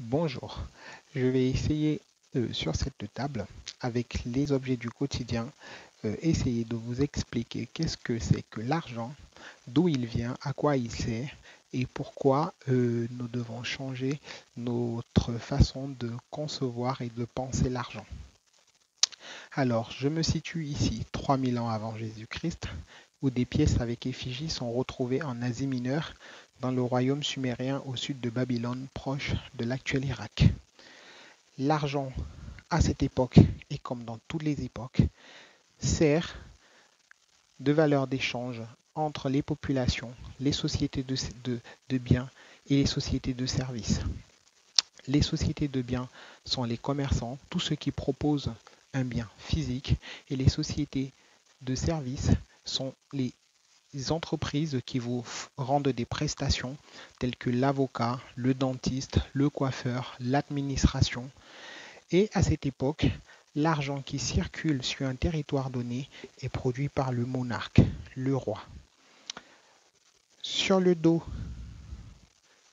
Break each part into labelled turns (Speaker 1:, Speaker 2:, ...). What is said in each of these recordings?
Speaker 1: Bonjour, je vais essayer sur cette table, avec les objets du quotidien, essayer de vous expliquer qu'est-ce que c'est que l'argent, d'où il vient, à quoi il sert et pourquoi nous devons changer notre façon de concevoir et de penser l'argent. Alors, je me situe ici 3000 ans avant Jésus-Christ, où des pièces avec effigie sont retrouvées en Asie mineure, dans le royaume sumérien au sud de Babylone, proche de l'actuel Irak. L'argent, à cette époque, et comme dans toutes les époques, sert de valeur d'échange entre les populations, les sociétés de biens et les sociétés de services. Les sociétés de biens sont les commerçants, tous ceux qui proposent un bien physique, et les sociétés de services sont les entreprises qui vous rendent des prestations telles que l'avocat, le dentiste, le coiffeur, l'administration. Et à cette époque, l'argent qui circule sur un territoire donné est produit par le monarque, le roi. Sur le dos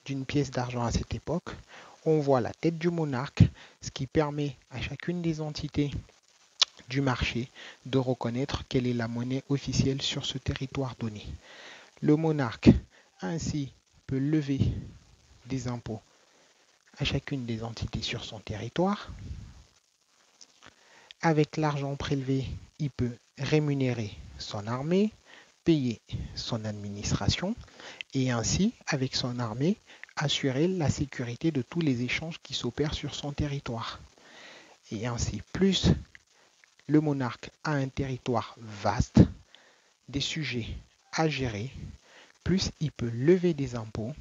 Speaker 1: d'une pièce d'argent à cette époque, on voit la tête du monarque, ce qui permet à chacune des entités du marché de reconnaître quelle est la monnaie officielle sur ce territoire donné. Le monarque ainsi peut lever des impôts à chacune des entités sur son territoire. Avec l'argent prélevé, il peut rémunérer son armée, payer son administration et ainsi, avec son armée, assurer la sécurité de tous les échanges qui s'opèrent sur son territoire. Et ainsi, plus le monarque a un territoire vaste, des sujets à gérer, plus il peut lever des impôts,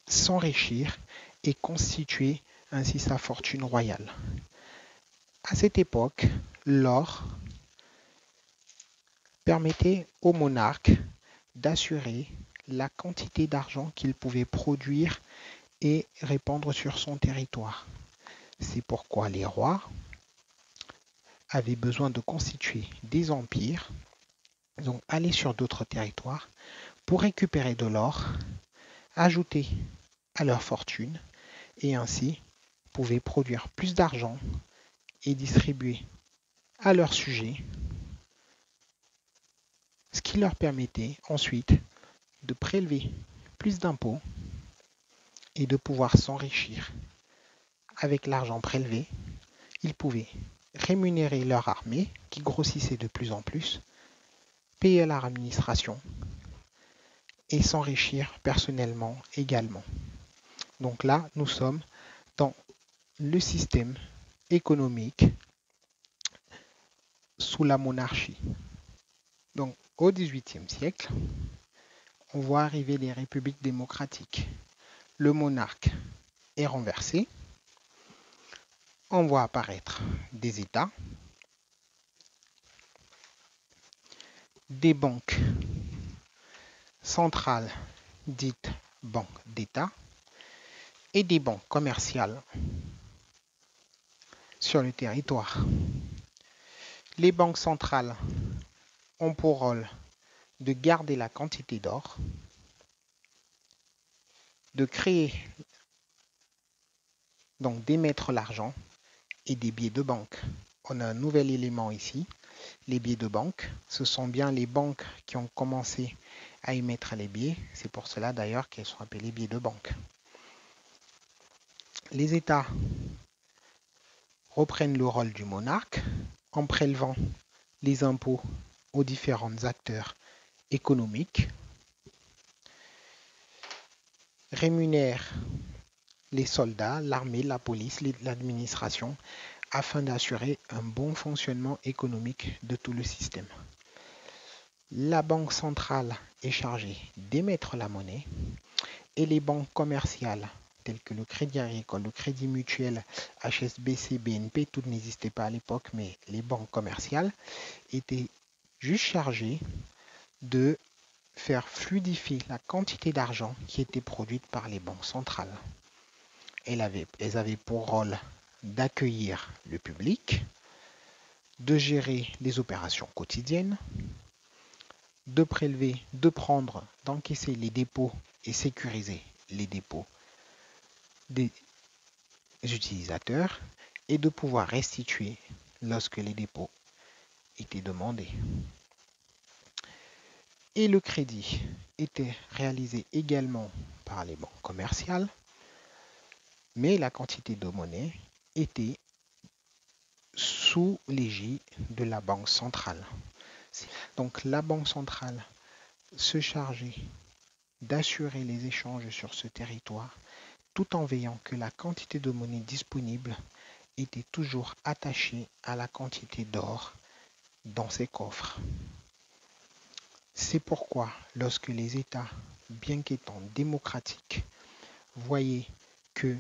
Speaker 1: s'enrichir et constituer ainsi sa fortune royale. À cette époque, l'or permettait au monarque d'assurer la quantité d'argent qu'il pouvait produire et répandre sur son territoire. C'est pourquoi les rois avaient besoin de constituer des empires, donc aller sur d'autres territoires pour récupérer de l'or, ajouter à leur fortune et ainsi pouvaient produire plus d'argent et distribuer à leurs sujets, ce qui leur permettait ensuite de prélever plus d'impôts et de pouvoir s'enrichir. Avec l'argent prélevé, ils pouvaient rémunérer leur armée qui grossissait de plus en plus, payer leur administration et s'enrichir personnellement également. Donc là, nous sommes dans le système économique sous la monarchie. Donc au XVIIIe siècle, on voit arriver les républiques démocratiques. Le monarque est renversé. On voit apparaître des États, des banques centrales dites banques d'État et des banques commerciales sur le territoire. Les banques centrales ont pour rôle de garder la quantité d'or, de créer, donc d'émettre l'argent et des billets de banque. On a un nouvel élément ici. Les billets de banque, ce sont bien les banques qui ont commencé à émettre les billets. C'est pour cela d'ailleurs qu'elles sont appelées billets de banque. Les États reprennent le rôle du monarque en prélevant les impôts aux différents acteurs économiques, rémunèrent les soldats, l'armée, la police, l'administration, afin d'assurer un bon fonctionnement économique de tout le système. La banque centrale est chargée d'émettre la monnaie et les banques commerciales telles que le Crédit Agricole, le Crédit Mutuel, HSBC, BNP, toutes n'existaient pas à l'époque, mais les banques commerciales étaient juste chargées de faire fluidifier la quantité d'argent qui était produite par les banques centrales. Elles avaient pour rôle d'accueillir le public, de gérer les opérations quotidiennes, de prélever, de prendre, d'encaisser les dépôts et sécuriser les dépôts des utilisateurs et de pouvoir restituer lorsque les dépôts étaient demandés. Et le crédit était réalisé également par les banques commerciales, mais la quantité de monnaie était sous l'égide de la Banque centrale. Donc la Banque centrale se chargeait d'assurer les échanges sur ce territoire tout en veillant que la quantité de monnaie disponible était toujours attachée à la quantité d'or dans ses coffres. C'est pourquoi lorsque les États, bien qu'étant démocratiques, voyaient que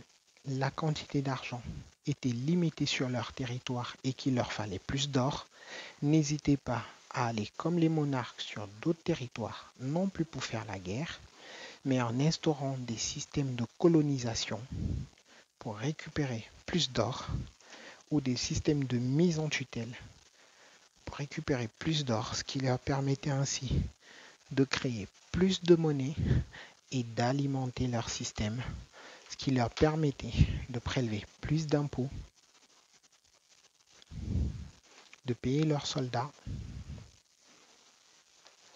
Speaker 1: la quantité d'argent était limitée sur leur territoire et qu'il leur fallait plus d'or, n'hésitez pas à aller comme les monarques sur d'autres territoires, non plus pour faire la guerre, mais en instaurant des systèmes de colonisation pour récupérer plus d'or ou des systèmes de mise en tutelle pour récupérer plus d'or, ce qui leur permettait ainsi de créer plus de monnaie et d'alimenter leur système, ce qui leur permettait de prélever plus d'impôts, de payer leurs soldats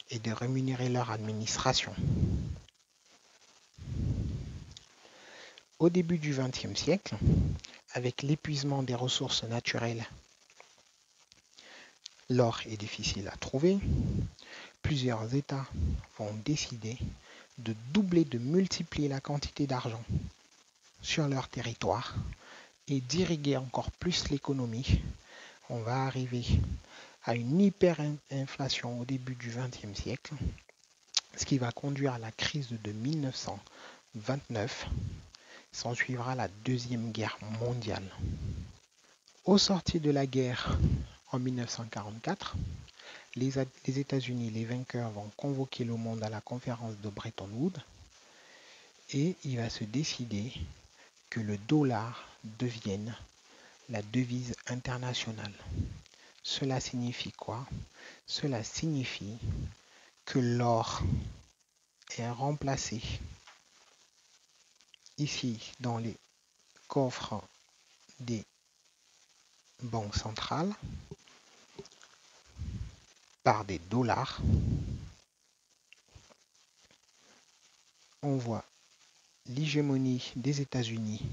Speaker 1: et de rémunérer leur administration. Au début du XXe siècle, avec l'épuisement des ressources naturelles, l'or est difficile à trouver, plusieurs États vont décider de doubler, de multiplier la quantité d'argent sur leur territoire et d'irriguer encore plus l'économie. On va arriver à une hyperinflation au début du XXe siècle, ce qui va conduire à la crise de 1929. S'en suivra la Deuxième Guerre mondiale. Au sortir de la guerre en 1944, les États-Unis, les vainqueurs, vont convoquer le monde à la conférence de Bretton Woods et il va se décider que le dollar devienne la devise internationale. Cela signifie quoi? Cela signifie que l'or est remplacé ici dans les coffres des banques centrales par des dollars. On voit l'hégémonie des États-Unis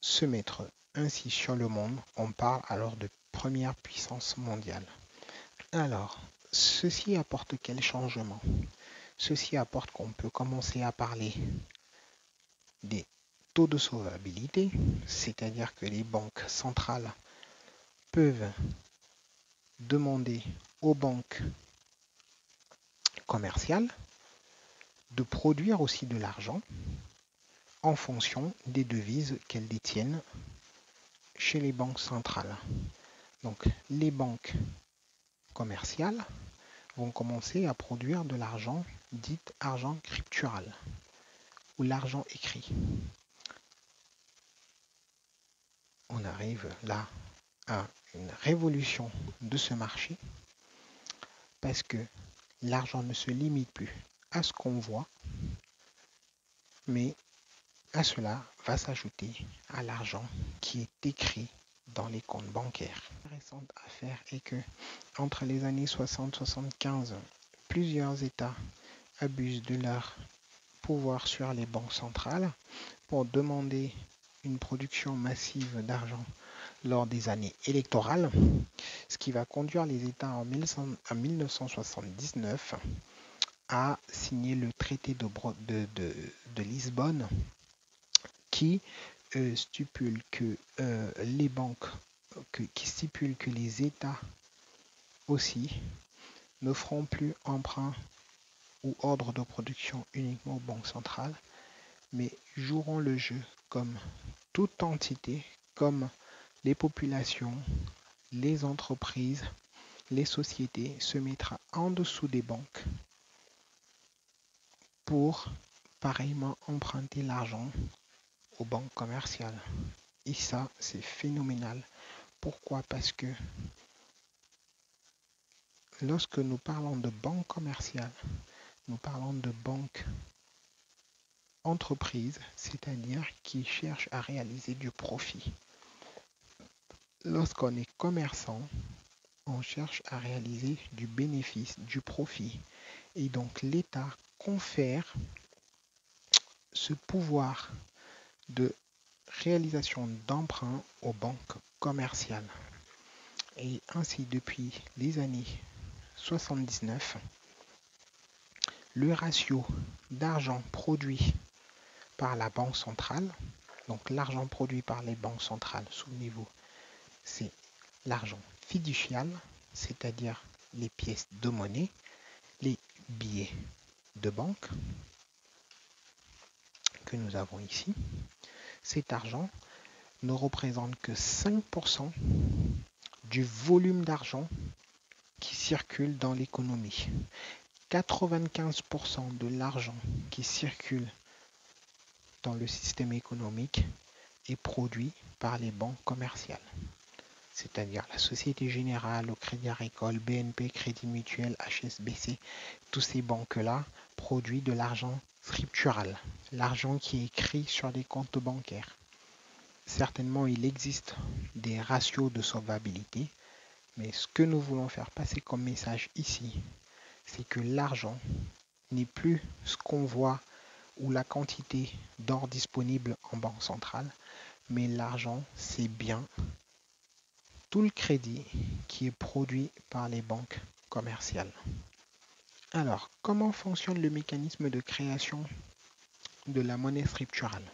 Speaker 1: se mettre ainsi sur le monde. On parle alors de première puissance mondiale. Alors, ceci apporte quel changement? Ceci apporte qu'on peut commencer à parler des taux de solvabilité, c'est-à-dire que les banques centrales peuvent demander aux banques commerciales de produire aussi de l'argent en fonction des devises qu'elles détiennent chez les banques centrales. Donc les banques commerciales vont commencer à produire de l'argent dit argent scriptural ou l'argent écrit. On arrive là à une révolution de ce marché parce que l'argent ne se limite plus à ce qu'on voit, mais à cela va s'ajouter à l'argent qui est écrit dans les comptes bancaires. Intéressante affaire est que entre les années 60-75, plusieurs États abusent de leur pouvoir sur les banques centrales pour demander une production massive d'argent lors des années électorales, ce qui va conduire les États en 1979 à signer le traité de Lisbonne qui stipule que les banques, qui stipule que les États aussi ne feront plus emprunt ou ordre de production uniquement aux banques centrales, mais joueront le jeu comme toute entité, comme les populations, les entreprises, les sociétés se mettra en dessous des banques pour pareillement emprunter l'argent aux banques commerciales. Et ça, c'est phénoménal. Pourquoi? Parce que lorsque nous parlons de banques commerciales, nous parlons de banques entreprise, c'est-à-dire qui cherche à réaliser du profit. Lorsqu'on est commerçant, on cherche à réaliser du bénéfice, du profit. Et donc l'État confère ce pouvoir de réalisation d'emprunts aux banques commerciales. Et ainsi, depuis les années 79, le ratio d'argent produit par la banque centrale, donc l'argent produit par les banques centrales, souvenez-vous, c'est l'argent fiducial, c'est-à-dire les pièces de monnaie, les billets de banque que nous avons ici. Cet argent ne représente que 5% du volume d'argent qui circule dans l'économie. 95% de l'argent qui circule dans le système économique est produit par les banques commerciales, c'est-à-dire la Société Générale, le Crédit Agricole, BNP, Crédit Mutuel, HSBC. Tous ces banques-là produisent de l'argent scriptural, l'argent qui est écrit sur les comptes bancaires. Certainement, il existe des ratios de solvabilité, mais ce que nous voulons faire passer comme message ici, c'est que l'argent n'est plus ce qu'on voit ou la quantité d'or disponible en banque centrale, mais l'argent, c'est bien tout le crédit qui est produit par les banques commerciales. Alors, comment fonctionne le mécanisme de création de la monnaie scripturale?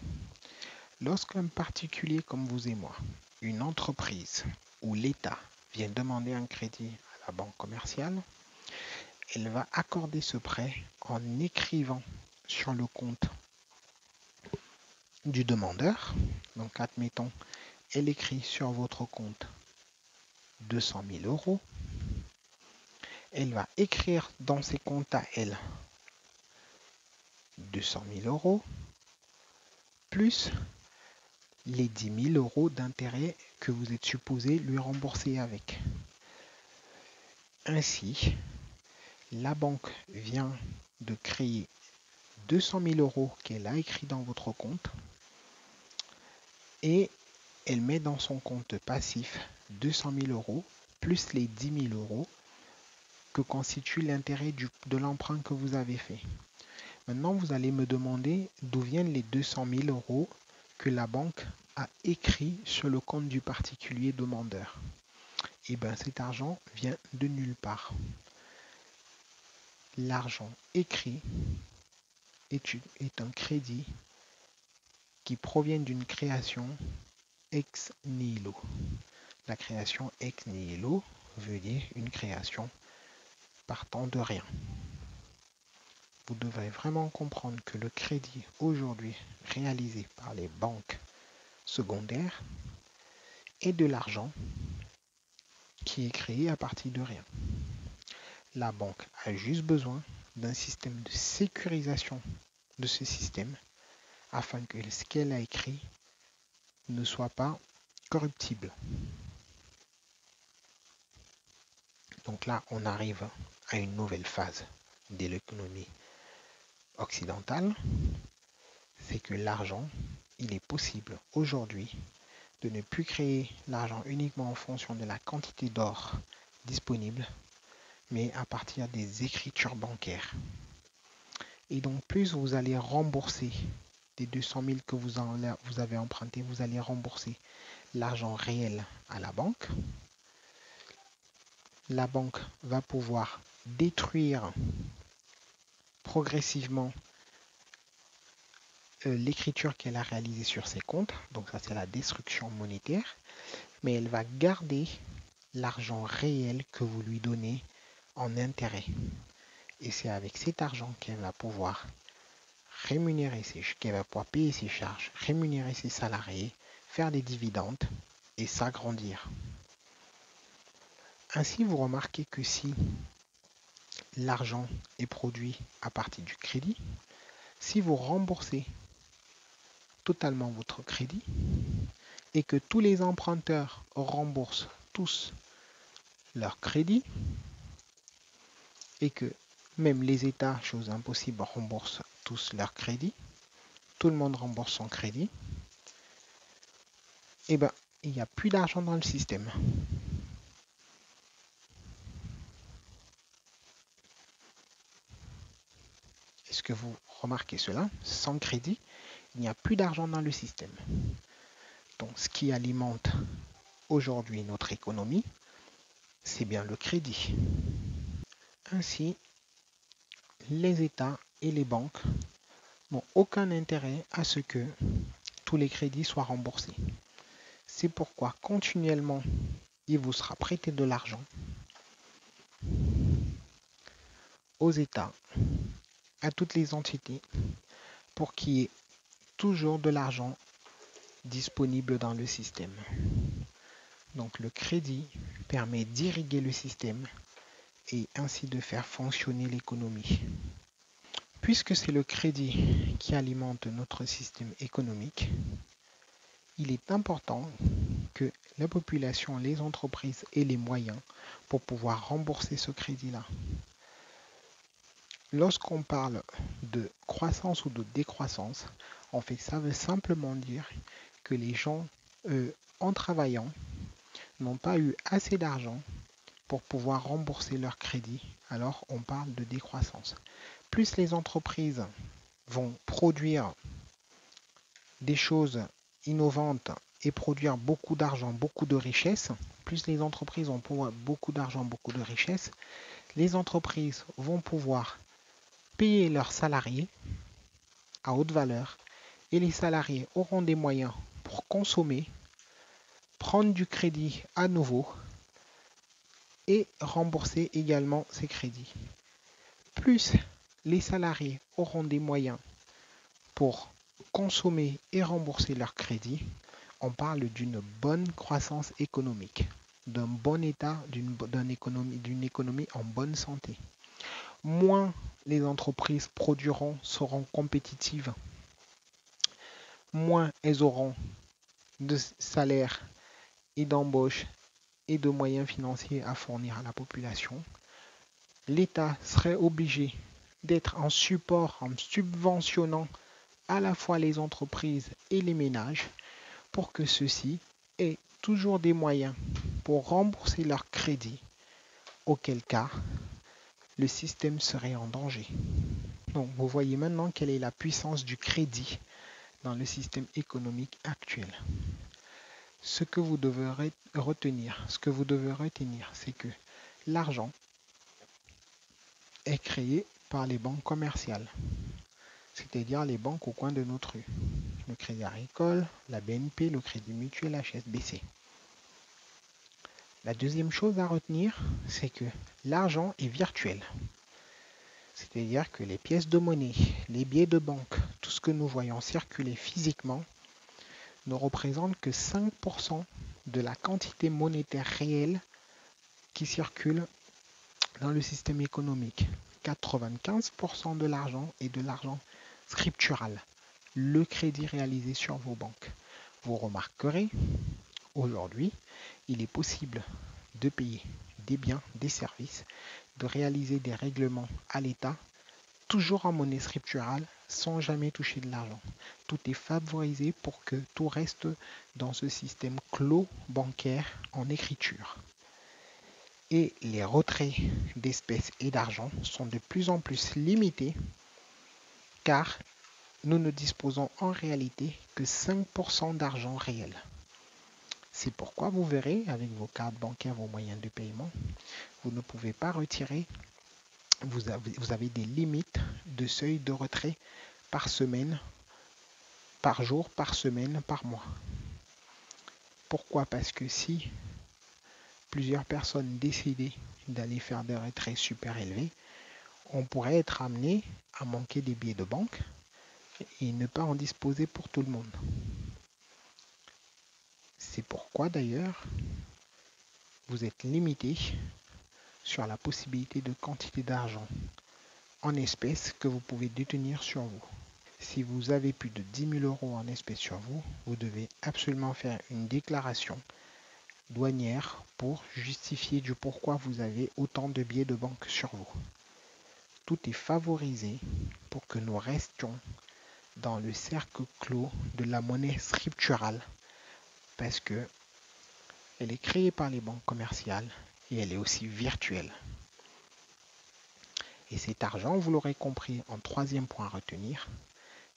Speaker 1: Lorsqu'un particulier comme vous et moi, une entreprise ou l'État vient demander un crédit à la banque commerciale, elle va accorder ce prêt en écrivant sur le compte du demandeur. Donc, admettons, elle écrit sur votre compte 200 000 euros. Elle va écrire dans ses comptes à elle 200 000 euros plus les 10 000 euros d'intérêt que vous êtes supposé lui rembourser avec. Ainsi, la banque vient de créer 200 000 euros qu'elle a écrit dans votre compte et elle met dans son compte passif 200 000 euros plus les 10 000 euros que constitue l'intérêt de l'emprunt que vous avez fait. Maintenant, vous allez me demander d'où viennent les 200 000 euros que la banque a écrit sur le compte du particulier demandeur. Et bien, cet argent vient de nulle part. L'argent écrit est un crédit qui provient d'une création ex nihilo. La création ex nihilo veut dire une création partant de rien. Vous devrez vraiment comprendre que le crédit aujourd'hui réalisé par les banques secondaires est de l'argent qui est créé à partir de rien. La banque a juste besoin d'un système de sécurisation de ce système afin que ce qu'elle a écrit ne soit pas corruptible. Donc là, on arrive à une nouvelle phase de l'économie occidentale, c'est que l'argent, il est possible aujourd'hui de ne plus créer l'argent uniquement en fonction de la quantité d'or disponible, mais à partir des écritures bancaires. Et donc, plus vous allez rembourser des 200 000 que vous avez emprunté, vous allez rembourser l'argent réel à la banque. La banque va pouvoir détruire progressivement l'écriture qu'elle a réalisée sur ses comptes. Donc ça, c'est la destruction monétaire. Mais elle va garder l'argent réel que vous lui donnez en intérêt. Et c'est avec cet argent qu'elle va pouvoir qu'elle va pouvoir payer ses charges, rémunérer ses salariés, faire des dividendes et s'agrandir. Ainsi, vous remarquez que si l'argent est produit à partir du crédit, si vous remboursez totalement votre crédit et que tous les emprunteurs remboursent tous leur crédit et que même les États, chose impossible, remboursent tous leur crédit, tout le monde rembourse son crédit, eh ben, il n'y a plus d'argent dans le système. Est-ce que vous remarquez cela? Sans crédit, il n'y a plus d'argent dans le système. Donc, ce qui alimente aujourd'hui notre économie, c'est bien le crédit. Ainsi, les États et les banques n'ont aucun intérêt à ce que tous les crédits soient remboursés. C'est pourquoi continuellement, il vous sera prêté de l'argent aux États, à toutes les entités, pour qu'il y ait toujours de l'argent disponible dans le système. Donc le crédit permet d'irriguer le système et ainsi de faire fonctionner l'économie. Puisque c'est le crédit qui alimente notre système économique, il est important que la population, les entreprises aient les moyens pour pouvoir rembourser ce crédit-là. Lorsqu'on parle de croissance ou de décroissance, en fait, ça veut simplement dire que les gens, en travaillant, n'ont pas eu assez d'argent pour pouvoir rembourser leur crédit. Alors, on parle de décroissance. Plus les entreprises vont produire des choses innovantes et produire beaucoup d'argent, beaucoup de richesses, plus les entreprises vont pouvoir beaucoup d'argent, beaucoup de richesses, les entreprises vont pouvoir payer leurs salariés à haute valeur et les salariés auront des moyens pour consommer, prendre du crédit à nouveau et rembourser également ces crédits. Plus les salariés auront des moyens pour consommer et rembourser leurs crédits, on parle d'une bonne croissance économique, d'un bon état, d'une économie en bonne santé. Moins les entreprises produiront, seront compétitives, moins elles auront de salaires et d'embauches et de moyens financiers à fournir à la population. L'État serait obligé d'être en support, en subventionnant à la fois les entreprises et les ménages pour que ceux-ci aient toujours des moyens pour rembourser leurs crédits, auquel cas le système serait en danger. Donc vous voyez maintenant quelle est la puissance du crédit dans le système économique actuel. Ce que vous devez retenir, c'est que l'argent est créé par les banques commerciales, c'est-à-dire les banques au coin de notre rue. Le Crédit Agricole, la BNP, le Crédit Mutuel, HSBC. La deuxième chose à retenir, c'est que l'argent est virtuel. C'est-à-dire que les pièces de monnaie, les billets de banque, tout ce que nous voyons circuler physiquement ne représente que 5% de la quantité monétaire réelle qui circule dans le système économique. 95% de l'argent est de l'argent scriptural, le crédit réalisé sur vos banques. Vous remarquerez, aujourd'hui, il est possible de payer des biens, des services, de réaliser des règlements à l'État, toujours en monnaie scripturale, sans jamais toucher de l'argent. Tout est favorisé pour que tout reste dans ce système clos bancaire en écriture. Et les retraits d'espèces et d'argent sont de plus en plus limités car nous ne disposons en réalité que 5% d'argent réel. C'est pourquoi vous verrez avec vos cartes bancaires, vos moyens de paiement, vous ne pouvez pas retirer, vous avez des limites de seuil de retrait par semaine, par jour, par semaine, par mois. Pourquoi? Parce que si plusieurs personnes décidaient d'aller faire des retraits super élevés, on pourrait être amené à manquer des billets de banque et ne pas en disposer pour tout le monde. C'est pourquoi d'ailleurs, vous êtes limité sur la possibilité de quantité d'argent en espèces que vous pouvez détenir sur vous. Si vous avez plus de 10 000 euros en espèces sur vous, vous devez absolument faire une déclaration douanière pour justifier du pourquoi vous avez autant de billets de banque sur vous. Tout est favorisé pour que nous restions dans le cercle clos de la monnaie scripturale parce que elle est créée par les banques commerciales et elle est aussi virtuelle. Et cet argent, vous l'aurez compris, en troisième point à retenir,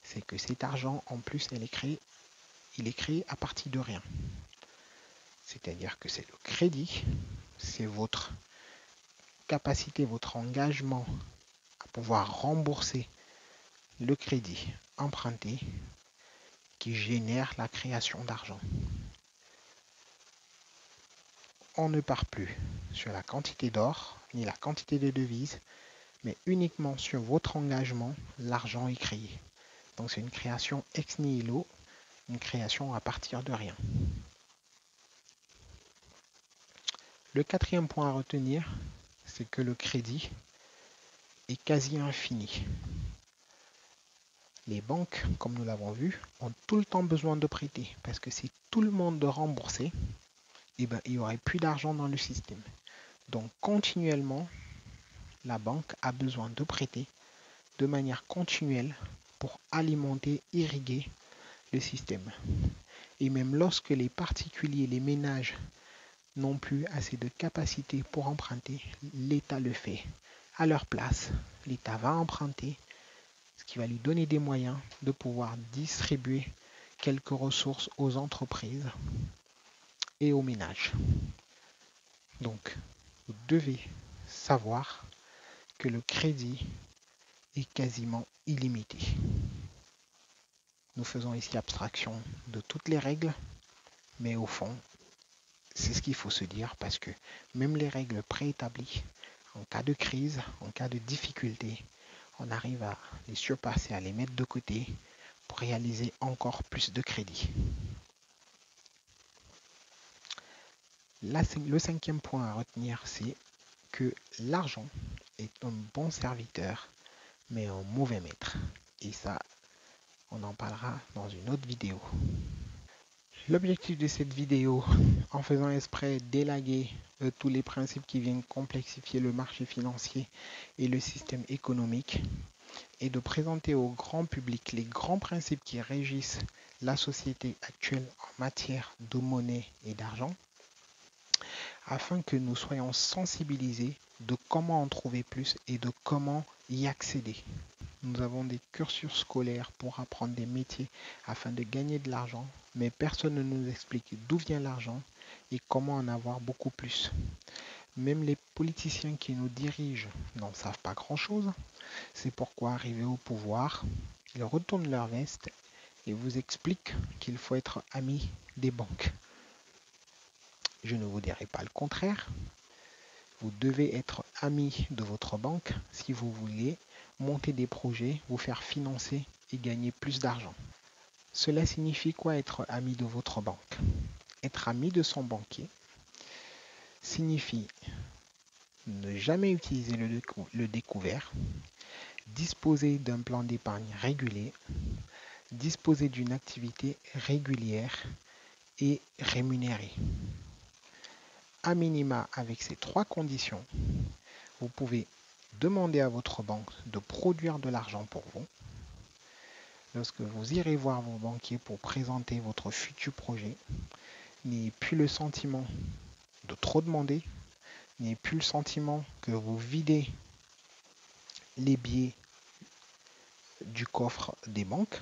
Speaker 1: c'est que cet argent, en plus, il est créé à partir de rien. C'est-à-dire que c'est le crédit, c'est votre capacité, votre engagement à pouvoir rembourser le crédit emprunté qui génère la création d'argent. On ne part plus sur la quantité d'or ni la quantité de devises, mais uniquement sur votre engagement, l'argent est créé. Donc c'est une création ex nihilo, une création à partir de rien. Le quatrième point à retenir, c'est que le crédit est quasi infini. Les banques, comme nous l'avons vu, ont tout le temps besoin de prêter parce que si tout le monde de rembourser, il n'y aurait plus d'argent dans le système. Donc continuellement, la banque a besoin de prêter de manière continuelle pour alimenter, irriguer le système. Et même lorsque les particuliers, les ménages n'ont plus assez de capacité pour emprunter, l'État le fait à leur place. L'État va emprunter, ce qui va lui donner des moyens de pouvoir distribuer quelques ressources aux entreprises et aux ménages. Donc, vous devez savoir que le crédit est quasiment illimité. Nous faisons ici abstraction de toutes les règles, mais au fond, c'est ce qu'il faut se dire parce que même les règles préétablies, en cas de crise, en cas de difficulté, on arrive à les surpasser, à les mettre de côté pour réaliser encore plus de crédit. Là, le cinquième point à retenir, c'est que l'argent est un bon serviteur, mais un mauvais maître. Et ça, on en parlera dans une autre vidéo. L'objectif de cette vidéo, en faisant exprès d'élaguer tous les principes qui viennent complexifier le marché financier et le système économique, est de présenter au grand public les grands principes qui régissent la société actuelle en matière de monnaie et d'argent, afin que nous soyons sensibilisés de comment en trouver plus et de comment y accéder. Nous avons des cursus scolaires pour apprendre des métiers afin de gagner de l'argent, mais personne ne nous explique d'où vient l'argent et comment en avoir beaucoup plus. Même les politiciens qui nous dirigent n'en savent pas grand-chose. C'est pourquoi, arrivés au pouvoir, ils retournent leur veste et vous expliquent qu'il faut être ami des banques. Je ne vous dirai pas le contraire. Vous devez être ami de votre banque si vous voulez monter des projets, vous faire financer et gagner plus d'argent. Cela signifie quoi être ami de votre banque? Être ami de son banquier signifie ne jamais utiliser le découvert, disposer d'un plan d'épargne régulier, disposer d'une activité régulière et rémunérée. À minima, avec ces trois conditions, vous pouvez demander à votre banque de produire de l'argent pour vous. Lorsque vous irez voir vos banquiers pour présenter votre futur projet, n'ayez plus le sentiment de trop demander, n'ayez plus le sentiment que vous videz les billets du coffre des banques,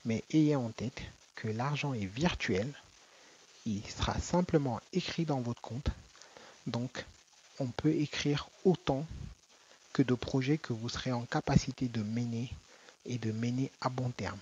Speaker 1: mais ayez en tête que l'argent est virtuel, il sera simplement écrit dans votre compte, donc on peut écrire autant que de projets que vous serez en capacité de mener et de mener à bon terme.